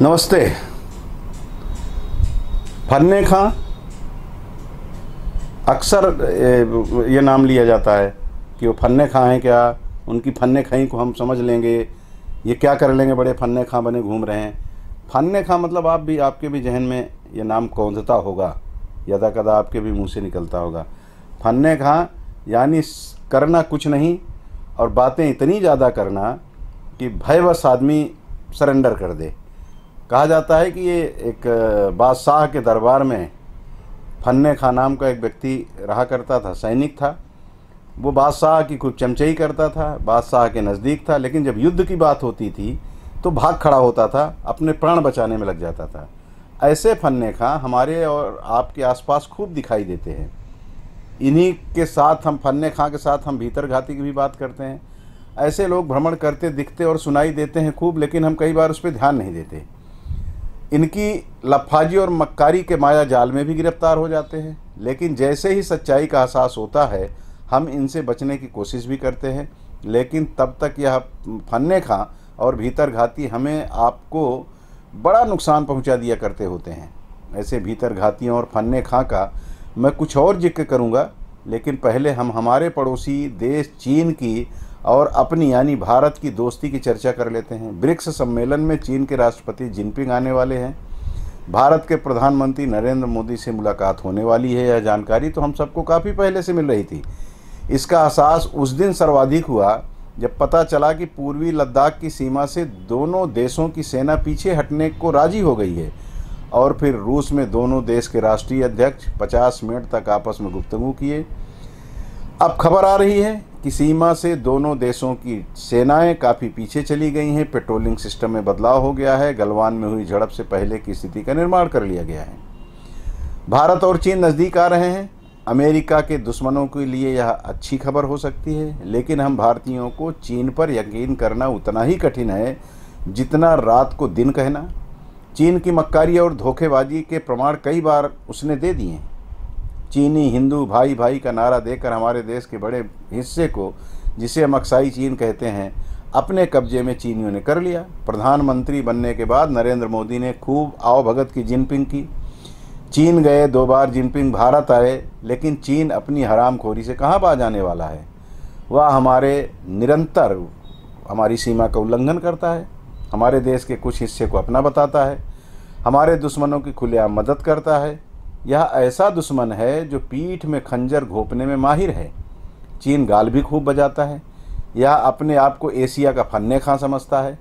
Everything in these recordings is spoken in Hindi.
नमस्ते। फन्ने खां अक्सर ये नाम लिया जाता है कि वो फन्ने खां हैं। क्या उनकी फन्ने खाई को हम समझ लेंगे, ये क्या कर लेंगे, बड़े फन्ने खां बने घूम रहे हैं। फन्ने खां मतलब आपके भी जहन में ये नाम कौंधता होगा, यदा कदा आपके भी मुंह से निकलता होगा। फन्ने खां यानी करना कुछ नहीं और बातें इतनी ज़्यादा करना कि भयवश आदमी सरेंडर कर दे। कहा जाता है कि ये एक बादशाह के दरबार में फन्ने खां नाम का एक व्यक्ति रहा करता था, सैनिक था। वो बादशाह की खूब चमचाई करता था, बादशाह के नज़दीक था, लेकिन जब युद्ध की बात होती थी तो भाग खड़ा होता था, अपने प्राण बचाने में लग जाता था। ऐसे फन्ने खां हमारे और आपके आसपास खूब दिखाई देते हैं। इन्हीं के साथ हम फन्ने खां के साथ हम भीतर घाती की भी बात करते हैं। ऐसे लोग भ्रमण करते दिखते और सुनाई देते हैं खूब, लेकिन हम कई बार उस पर ध्यान नहीं देते। इनकी लफाजी और मक्कारी के माया जाल में भी गिरफ्तार हो जाते हैं, लेकिन जैसे ही सच्चाई का एहसास होता है हम इनसे बचने की कोशिश भी करते हैं। लेकिन तब तक यह फन्ने खां और भीतर घाती हमें आपको बड़ा नुकसान पहुंचा दिया करते होते हैं। ऐसे भीतर घातियों और फन्ने खां का मैं कुछ और जिक्र करूंगा, लेकिन पहले हम हमारे पड़ोसी देश चीन की और अपनी यानी भारत की दोस्ती की चर्चा कर लेते हैं। ब्रिक्स सम्मेलन में चीन के राष्ट्रपति जिनपिंग आने वाले हैं। भारत के प्रधानमंत्री नरेंद्र मोदी से मुलाकात होने वाली है। यह जानकारी तो हम सबको काफ़ी पहले से मिल रही थी। इसका एहसास उस दिन सर्वाधिक हुआ जब पता चला कि पूर्वी लद्दाख की सीमा से दोनों देशों की सेना पीछे हटने को राजी हो गई है। और फिर रूस में दोनों देश के राष्ट्रीय अध्यक्ष 50 मिनट तक आपस में गुफ्तगू किए। अब खबर आ रही है कि सीमा से दोनों देशों की सेनाएं काफ़ी पीछे चली गई हैं। पेट्रोलिंग सिस्टम में बदलाव हो गया है। गलवान में हुई झड़प से पहले की स्थिति का निर्माण कर लिया गया है। भारत और चीन नज़दीक आ रहे हैं। अमेरिका के दुश्मनों के लिए यह अच्छी खबर हो सकती है, लेकिन हम भारतीयों को चीन पर यकीन करना उतना ही कठिन है जितना रात को दिन कहना। चीन की मक्कारी और धोखेबाजी के प्रमाण कई बार उसने दे दिए हैं। चीनी हिंदू भाई भाई का नारा देकर हमारे देश के बड़े हिस्से को, जिसे हम अक्साई चीन कहते हैं, अपने कब्जे में चीनियों ने कर लिया। प्रधानमंत्री बनने के बाद नरेंद्र मोदी ने खूब आवभगत की जिनपिंग की। चीन गए 2 बार जिनपिंग, भारत आए, लेकिन चीन अपनी हरामखोरी से कहाँ बाज आने वाला है। वह निरंतर हमारी सीमा का उल्लंघन करता है, हमारे देश के कुछ हिस्से को अपना बताता है, हमारे दुश्मनों की खुलेआम मदद करता है। यह ऐसा दुश्मन है जो पीठ में खंजर घोंपने में माहिर है। चीन गाल भी खूब बजाता है। यह अपने आप को एशिया का फन्ने खां समझता है।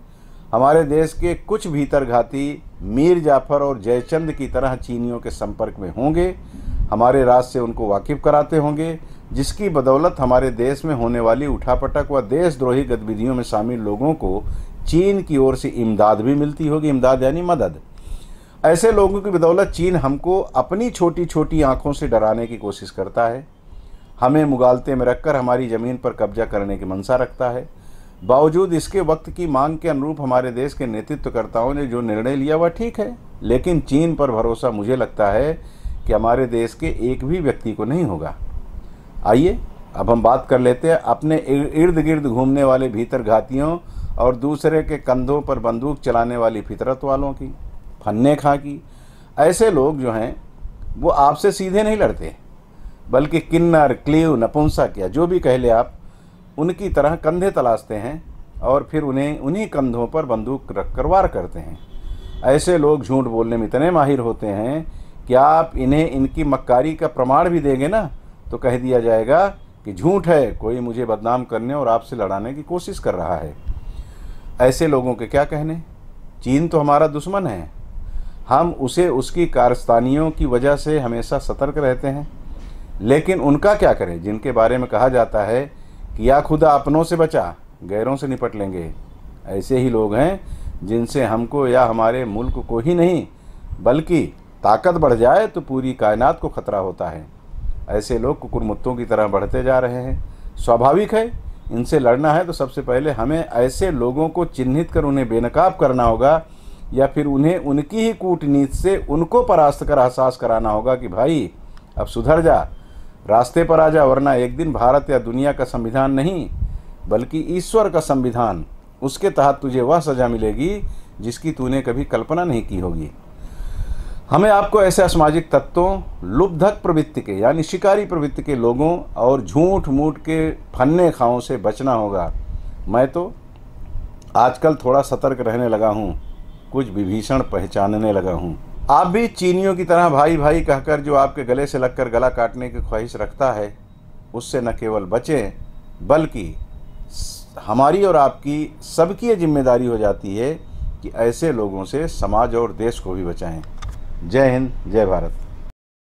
हमारे देश के कुछ भीतर घाती मीर जाफर और जयचंद की तरह चीनियों के संपर्क में होंगे, हमारे राज से उनको वाकिफ कराते होंगे, जिसकी बदौलत हमारे देश में होने वाली उठापटक व देशद्रोही गतिविधियों में शामिल लोगों को चीन की ओर से इमदाद भी मिलती होगी। इमदाद यानी मदद। ऐसे लोगों की बदौलत चीन हमको अपनी छोटी छोटी आंखों से डराने की कोशिश करता है। हमें मुगालते में रखकर हमारी ज़मीन पर कब्जा करने की मंशा रखता है। बावजूद इसके वक्त की मांग के अनुरूप हमारे देश के नेतृत्वकर्ताओं ने जो निर्णय लिया वह ठीक है, लेकिन चीन पर भरोसा मुझे लगता है कि हमारे देश के एक भी व्यक्ति को नहीं होगा। आइए अब हम बात कर लेते हैं अपने इर्द गिर्द घूमने वाले भीतर घातियों और दूसरे के कंधों पर बंदूक चलाने वाली फितरत वालों की, फन्ने खां की। ऐसे लोग जो हैं वो आपसे सीधे नहीं लड़ते, बल्कि किन्नर, क्लीव, नपुंसक या जो भी कह ले आप, उनकी तरह कंधे तलाशते हैं और फिर उन्हें उन्हीं कंधों पर बंदूक रखकर वार करते हैं। ऐसे लोग झूठ बोलने में इतने माहिर होते हैं कि आप इन्हें इनकी मक्कारी का प्रमाण भी देंगे ना तो कह दिया जाएगा कि झूठ है, कोई मुझे बदनाम करने और आपसे लड़ाने की कोशिश कर रहा है। ऐसे लोगों के क्या कहने। चीन तो हमारा दुश्मन है, हम उसे उसकी कारस्तानियों की वजह से हमेशा सतर्क रहते हैं, लेकिन उनका क्या करें जिनके बारे में कहा जाता है कि या खुदा अपनों से बचा, गैरों से निपट लेंगे। ऐसे ही लोग हैं जिनसे हमको या हमारे मुल्क को ही नहीं बल्कि ताकत बढ़ जाए तो पूरी कायनात को खतरा होता है। ऐसे लोग कुकुरमुत्तों की तरह बढ़ते जा रहे हैं। स्वाभाविक है, इनसे लड़ना है तो सबसे पहले हमें ऐसे लोगों को चिन्हित कर उन्हें बेनकाब करना होगा, या फिर उन्हें उनकी ही कूटनीति से उनको परास्त कर एहसास कराना होगा कि भाई अब सुधर जा, रास्ते पर आ जा, वरना एक दिन भारत या दुनिया का संविधान नहीं बल्कि ईश्वर का संविधान उसके तहत तुझे वह सज़ा मिलेगी जिसकी तूने कभी कल्पना नहीं की होगी। हमें आपको ऐसे असामाजिक तत्वों, लुब्धक प्रवृत्ति के यानी शिकारी प्रवृत्ति के लोगों और झूठ मूठ के फन्ने खाओं से बचना होगा। मैं तो आजकल थोड़ा सतर्क रहने लगा हूँ, कुछ विभीषण पहचानने लगा हूँ। आप भी चीनियों की तरह भाई भाई कहकर जो आपके गले से लगकर गला काटने की ख्वाहिश रखता है, उससे न केवल बचें बल्कि हमारी और आपकी सबकी ये जिम्मेदारी हो जाती है कि ऐसे लोगों से समाज और देश को भी बचाएं। जय हिंद, जय भारत।